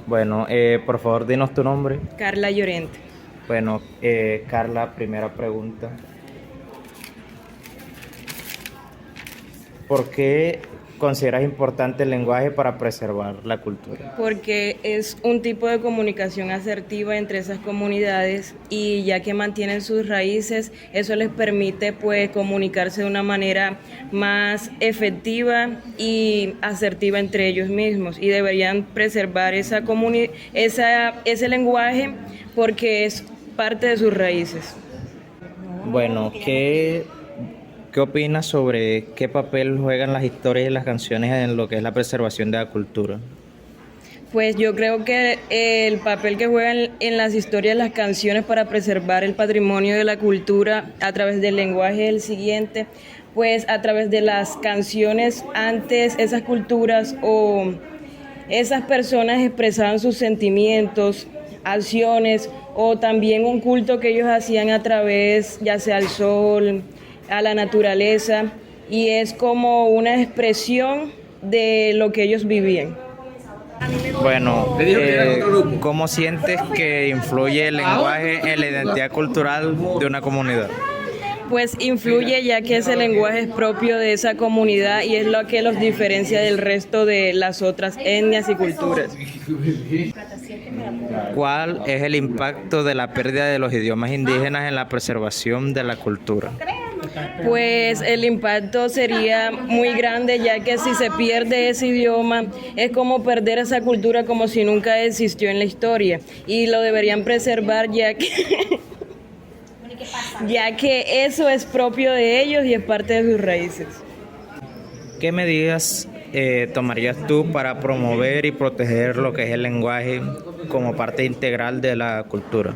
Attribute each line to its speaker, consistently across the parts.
Speaker 1: Bueno, por favor, dinos tu nombre.
Speaker 2: Carla Llorente.
Speaker 1: Bueno, Carla, primera pregunta. ¿Por qué consideras importante el lenguaje para preservar la cultura?
Speaker 2: Porque es un tipo de comunicación asertiva entre esas comunidades y ya que mantienen sus raíces, eso les permite pues comunicarse de una manera más efectiva y asertiva entre ellos mismos y deberían preservar ese lenguaje porque es parte de sus raíces.
Speaker 1: Bueno, ¿qué opinas sobre qué papel juegan las historias y las canciones en lo que es la preservación de la cultura?
Speaker 2: Pues yo creo que el papel que juegan en las historias, las canciones para preservar el patrimonio de la cultura a través del lenguaje es el siguiente, pues a través de las canciones antes esas culturas o esas personas expresaban sus sentimientos, acciones o también un culto que ellos hacían a través ya sea al sol, a la naturaleza y es como una expresión de lo que ellos vivían.
Speaker 1: Bueno, ¿cómo sientes que influye el lenguaje en la identidad cultural de una comunidad?
Speaker 2: Pues influye ya que ese lenguaje es propio de esa comunidad y es lo que los diferencia del resto de las otras etnias y culturas.
Speaker 1: ¿Cuál es el impacto de la pérdida de los idiomas indígenas en la preservación de la cultura?
Speaker 2: Pues el impacto sería muy grande ya que si se pierde ese idioma es como perder esa cultura como si nunca existió en la historia y lo deberían preservar ya que ya que eso es propio de ellos y es parte de sus raíces.
Speaker 1: ¿Qué medidas tomarías tú para promover y proteger lo que es el lenguaje como parte integral de la cultura?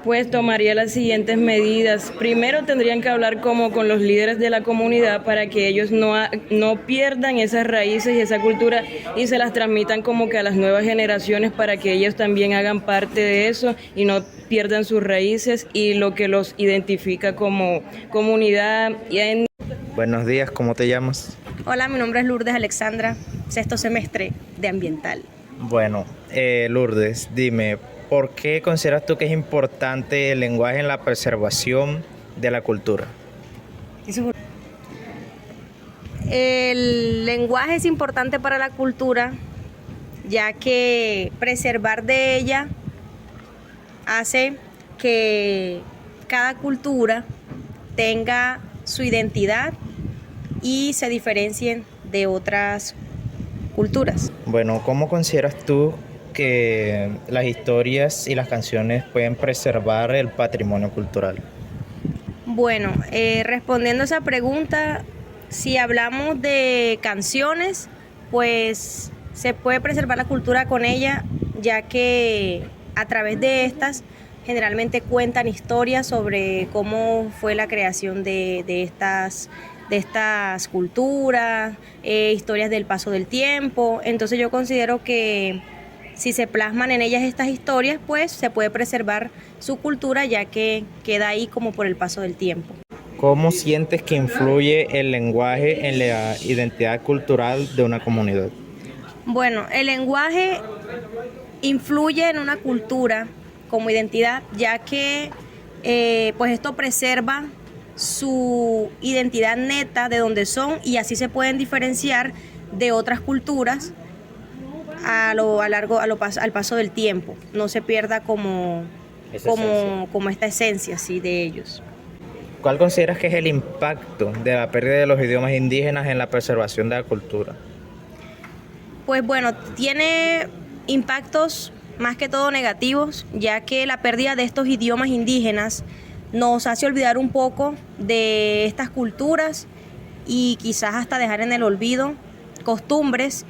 Speaker 2: Pues tomaría las siguientes medidas. Primero tendrían que hablar como con los líderes de la comunidad para que ellos no pierdan esas raíces y esa cultura y se las transmitan como que a las nuevas generaciones para que ellos también hagan parte de eso y no pierdan sus raíces y lo que los identifica como comunidad.
Speaker 1: Buenos días, ¿cómo te llamas?
Speaker 3: Hola, mi nombre es Lourdes Alexandra, sexto semestre de Ambiental.
Speaker 1: Bueno, Lourdes, dime, ¿por qué consideras tú que es importante el lenguaje en la preservación de la cultura?
Speaker 3: El lenguaje es importante para la cultura, ya que preservar de ella hace que cada cultura tenga su identidad y se diferencien de otras culturas.
Speaker 1: Bueno, ¿cómo consideras tú que las historias y las canciones pueden preservar el patrimonio cultural?
Speaker 3: Bueno, respondiendo a esa pregunta, si hablamos de canciones, pues se puede preservar la cultura con ella, ya que a través de estas generalmente cuentan historias sobre cómo fue la creación de estas culturas, historias del paso del tiempo. Entonces yo considero que si se plasman en ellas estas historias, pues se puede preservar su cultura ya que queda ahí como por el paso del tiempo.
Speaker 1: ¿Cómo sientes que influye el lenguaje en la identidad cultural de una comunidad?
Speaker 3: Bueno, el lenguaje influye en una cultura como identidad, ya que pues esto preserva su identidad neta de donde son y así se pueden diferenciar de otras culturas al paso del tiempo. No se pierda como esta esencia sí, de ellos.
Speaker 1: ¿Cuál consideras que es el impacto de la pérdida de los idiomas indígenas en la preservación de la cultura?
Speaker 3: Pues bueno, tiene impactos más que todo negativos, ya que la pérdida de estos idiomas indígenas nos hace olvidar un poco de estas culturas y quizás hasta dejar en el olvido costumbres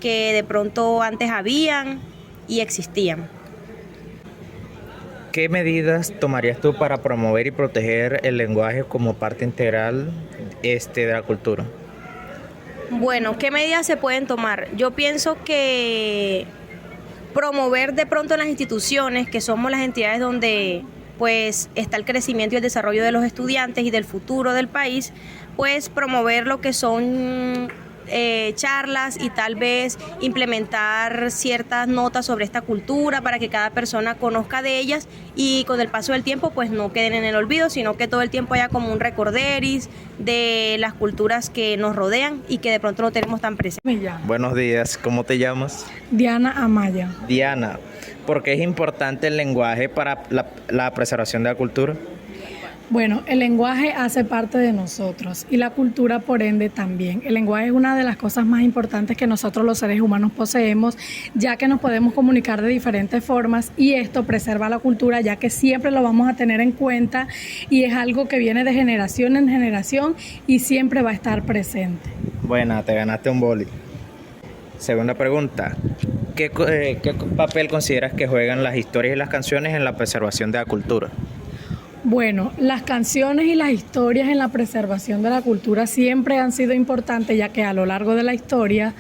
Speaker 3: que de pronto antes habían y existían.
Speaker 1: ¿Qué medidas tomarías tú para promover y proteger el lenguaje como parte integral de la cultura?
Speaker 3: Bueno, ¿qué medidas se pueden tomar? Yo pienso que promover de pronto en las instituciones, que somos las entidades donde pues está el crecimiento y el desarrollo de los estudiantes y del futuro del país, pues promover lo que son charlas y tal vez implementar ciertas notas sobre esta cultura para que cada persona conozca de ellas y con el paso del tiempo pues no queden en el olvido, sino que todo el tiempo haya como un recorderis de las culturas que nos rodean y que de pronto no tenemos tan presentes.
Speaker 4: Me llamo
Speaker 1: Buenos días, ¿cómo te llamas?
Speaker 4: Diana Amaya.
Speaker 1: Diana, ¿por qué es importante el lenguaje para la preservación de la cultura?
Speaker 4: Bueno, el lenguaje hace parte de nosotros y la cultura por ende también. El lenguaje es una de las cosas más importantes que nosotros los seres humanos poseemos, ya que nos podemos comunicar de diferentes formas y esto preserva la cultura, ya que siempre lo vamos a tener en cuenta y es algo que viene de generación en generación y siempre va a estar presente.
Speaker 1: Buena, te ganaste un boli. Segunda pregunta, ¿qué papel consideras que juegan las historias y las canciones en la preservación de la cultura?
Speaker 4: Bueno, las canciones y las historias en la preservación de la cultura siempre han sido importantes, ya que a lo largo de la historia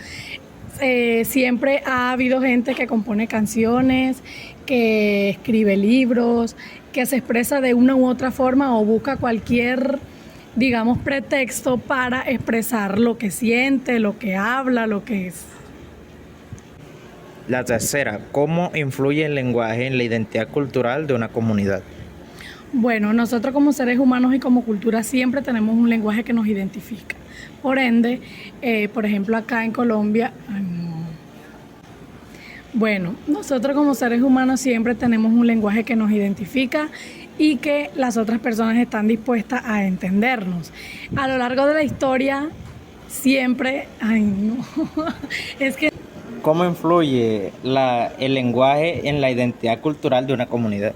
Speaker 4: siempre ha habido gente que compone canciones, que escribe libros, que se expresa de una u otra forma o busca cualquier, digamos, pretexto para expresar lo que siente, lo que habla, lo que es.
Speaker 1: La tercera, ¿cómo influye el lenguaje en la identidad cultural de una comunidad?
Speaker 4: Bueno, nosotros como seres humanos y como cultura siempre tenemos un lenguaje que nos identifica. Por ende, por ejemplo, acá en Colombia, bueno, nosotros como seres humanos siempre tenemos un lenguaje que nos identifica y que las otras personas están dispuestas a entendernos. A lo largo de la historia, siempre, es que...
Speaker 1: ¿Cómo influye el lenguaje en la identidad cultural de una comunidad?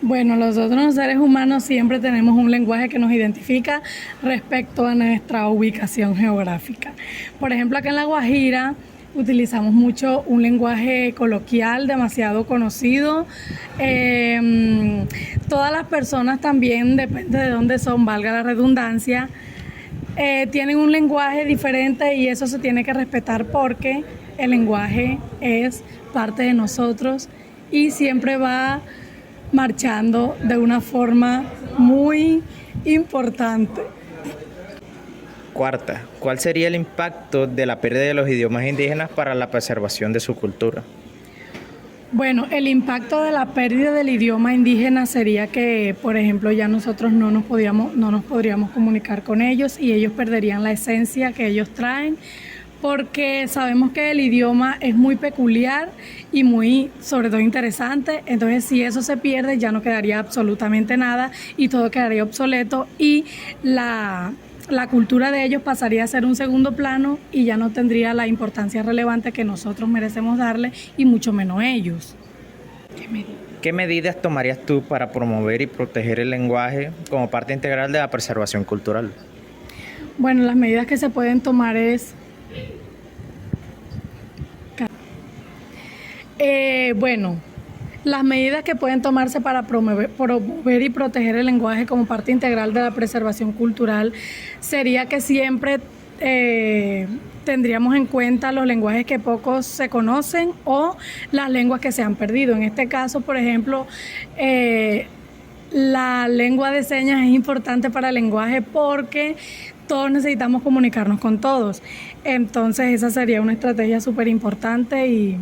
Speaker 4: Bueno, nosotros los seres humanos siempre tenemos un lenguaje que nos identifica respecto a nuestra ubicación geográfica. Por ejemplo, acá en La Guajira utilizamos mucho un lenguaje coloquial demasiado conocido. Todas las personas también, depende de dónde son, valga la redundancia, tienen un lenguaje diferente y eso se tiene que respetar porque el lenguaje es parte de nosotros y siempre va marchando de una forma muy importante.
Speaker 1: Cuarta, ¿cuál sería el impacto de la pérdida de los idiomas indígenas para la preservación de su cultura?
Speaker 4: Bueno, el impacto de la pérdida del idioma indígena sería que, por ejemplo, ya nosotros no nos podríamos comunicar con ellos y ellos perderían la esencia que ellos traen, porque sabemos que el idioma es muy peculiar y muy, sobre todo, interesante. Entonces, si eso se pierde, ya no quedaría absolutamente nada y todo quedaría obsoleto y la cultura de ellos pasaría a ser un segundo plano y ya no tendría la importancia relevante que nosotros merecemos darle y mucho menos ellos.
Speaker 1: ¿Qué medidas tomarías tú para promover y proteger el lenguaje como parte integral de la preservación cultural?
Speaker 4: Bueno, las medidas que se pueden tomar es... las medidas que pueden tomarse para promover y proteger el lenguaje como parte integral de la preservación cultural sería que siempre tendríamos en cuenta los lenguajes que pocos se conocen o las lenguas que se han perdido. En este caso, por ejemplo, la lengua de señas es importante para el lenguaje porque todos necesitamos comunicarnos con todos. Entonces, esa sería una estrategia súper importante y...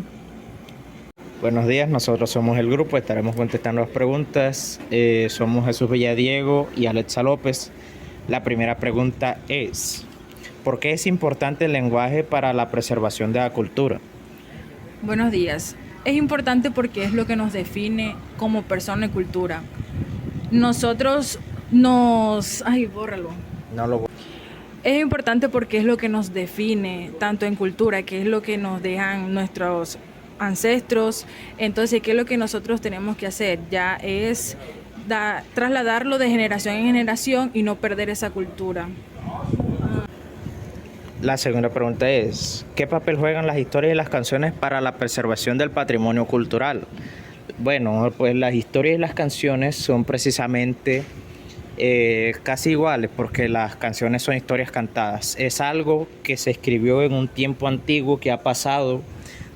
Speaker 1: Buenos días, nosotros somos el grupo, estaremos contestando las preguntas. Somos Jesús Villadiego y Alexa López. La primera pregunta es, ¿por qué es importante el lenguaje para la preservación de la cultura?
Speaker 5: Buenos días. Es importante porque es lo que nos define como persona y cultura. Es importante porque es lo que nos define tanto en cultura, que es lo que nos dejan nuestros ancestros. Entonces, ¿qué es lo que nosotros tenemos que hacer? Ya es trasladarlo de generación en generación y no perder esa cultura.
Speaker 1: La segunda pregunta es, ¿qué papel juegan las historias y las canciones para la preservación del patrimonio cultural? Bueno, pues las historias y las canciones son precisamente casi iguales porque las canciones son historias cantadas. Es algo que se escribió en un tiempo antiguo que ha pasado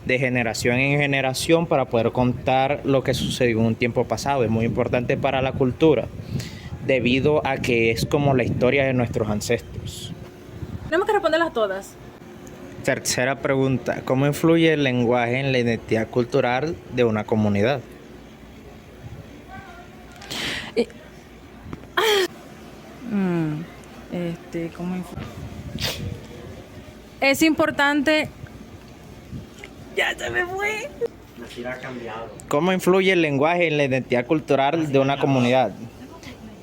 Speaker 1: de generación en generación para poder contar lo que sucedió en un tiempo pasado. Es muy importante para la cultura debido a que es como la historia de nuestros ancestros.
Speaker 5: Tenemos que responderlas todas.
Speaker 1: Tercera pregunta, ¿cómo influye el lenguaje en la identidad cultural de una comunidad?
Speaker 5: ¿Cómo es importante? Ya se me fue.
Speaker 1: ¿Cómo influye el lenguaje en la identidad cultural de una comunidad?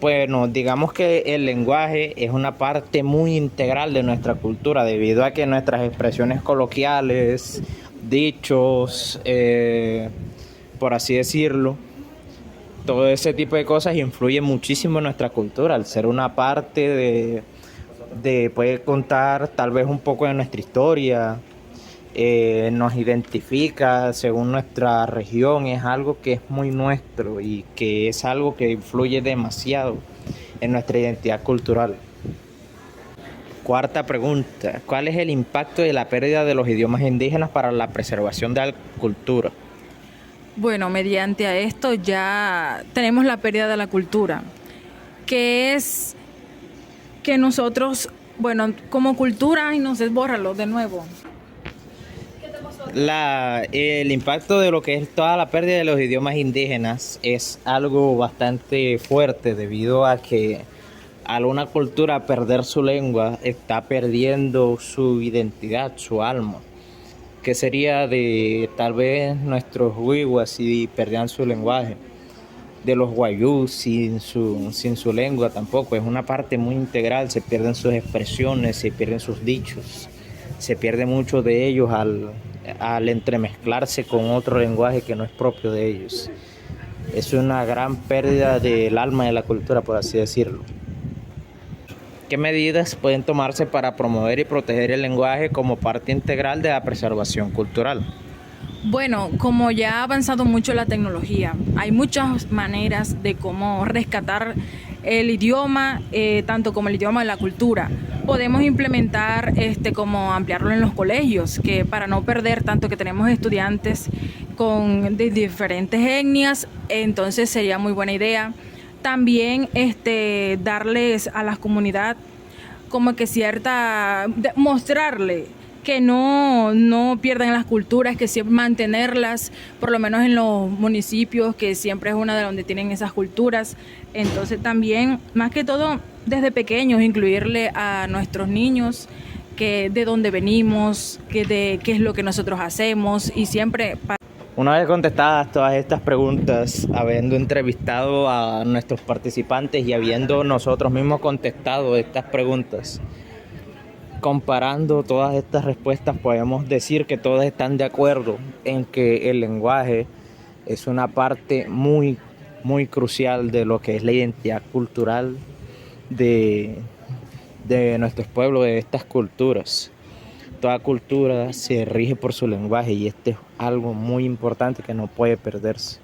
Speaker 1: Bueno, digamos que el lenguaje es una parte muy integral de nuestra cultura, debido a que nuestras expresiones coloquiales, dichos, por así decirlo, todo ese tipo de cosas influye muchísimo en nuestra cultura, al ser una parte puede contar tal vez un poco de nuestra historia, nos identifica según nuestra región, es algo que es muy nuestro y que es algo que influye demasiado en nuestra identidad cultural. Cuarta pregunta, ¿cuál es el impacto de la pérdida de los idiomas indígenas para la preservación de la cultura?
Speaker 5: Bueno, mediante a esto ya tenemos la pérdida de la cultura, que es que nosotros, bueno, como cultura, ay no sé, bórralo de nuevo.
Speaker 1: El impacto de lo que es toda la pérdida de los idiomas indígenas es algo bastante fuerte, debido a que al una cultura perder su lengua está perdiendo su identidad, su alma. ¿Qué sería de tal vez nuestros wiwas si perdían su lenguaje? De los guayús sin su lengua tampoco, es una parte muy integral, se pierden sus expresiones, se pierden sus dichos, se pierde mucho de ellos al entremezclarse con otro lenguaje que no es propio de ellos. Es una gran pérdida del alma de la cultura, por así decirlo. ¿Qué medidas pueden tomarse para promover y proteger el lenguaje como parte integral de la preservación cultural?
Speaker 5: Bueno, como ya ha avanzado mucho la tecnología, hay muchas maneras de cómo rescatar el idioma, tanto como el idioma de la cultura. Podemos implementar como ampliarlo en los colegios, que para no perder tanto que tenemos estudiantes de diferentes etnias, entonces sería muy buena idea. También darles a la comunidad como que mostrarle que no pierdan las culturas, que siempre mantenerlas, por lo menos en los municipios, que siempre es una de donde tienen esas culturas. Entonces también, más que todo, desde pequeños, incluirle a nuestros niños que de dónde venimos, qué es lo que nosotros hacemos y siempre...
Speaker 1: Una vez contestadas todas estas preguntas, habiendo entrevistado a nuestros participantes y habiendo nosotros mismos contestado estas preguntas, comparando todas estas respuestas, podemos decir que todas están de acuerdo en que el lenguaje es una parte muy, muy crucial de lo que es la identidad cultural de nuestros pueblos, de estas culturas. Toda cultura se rige por su lenguaje y este es algo muy importante que no puede perderse.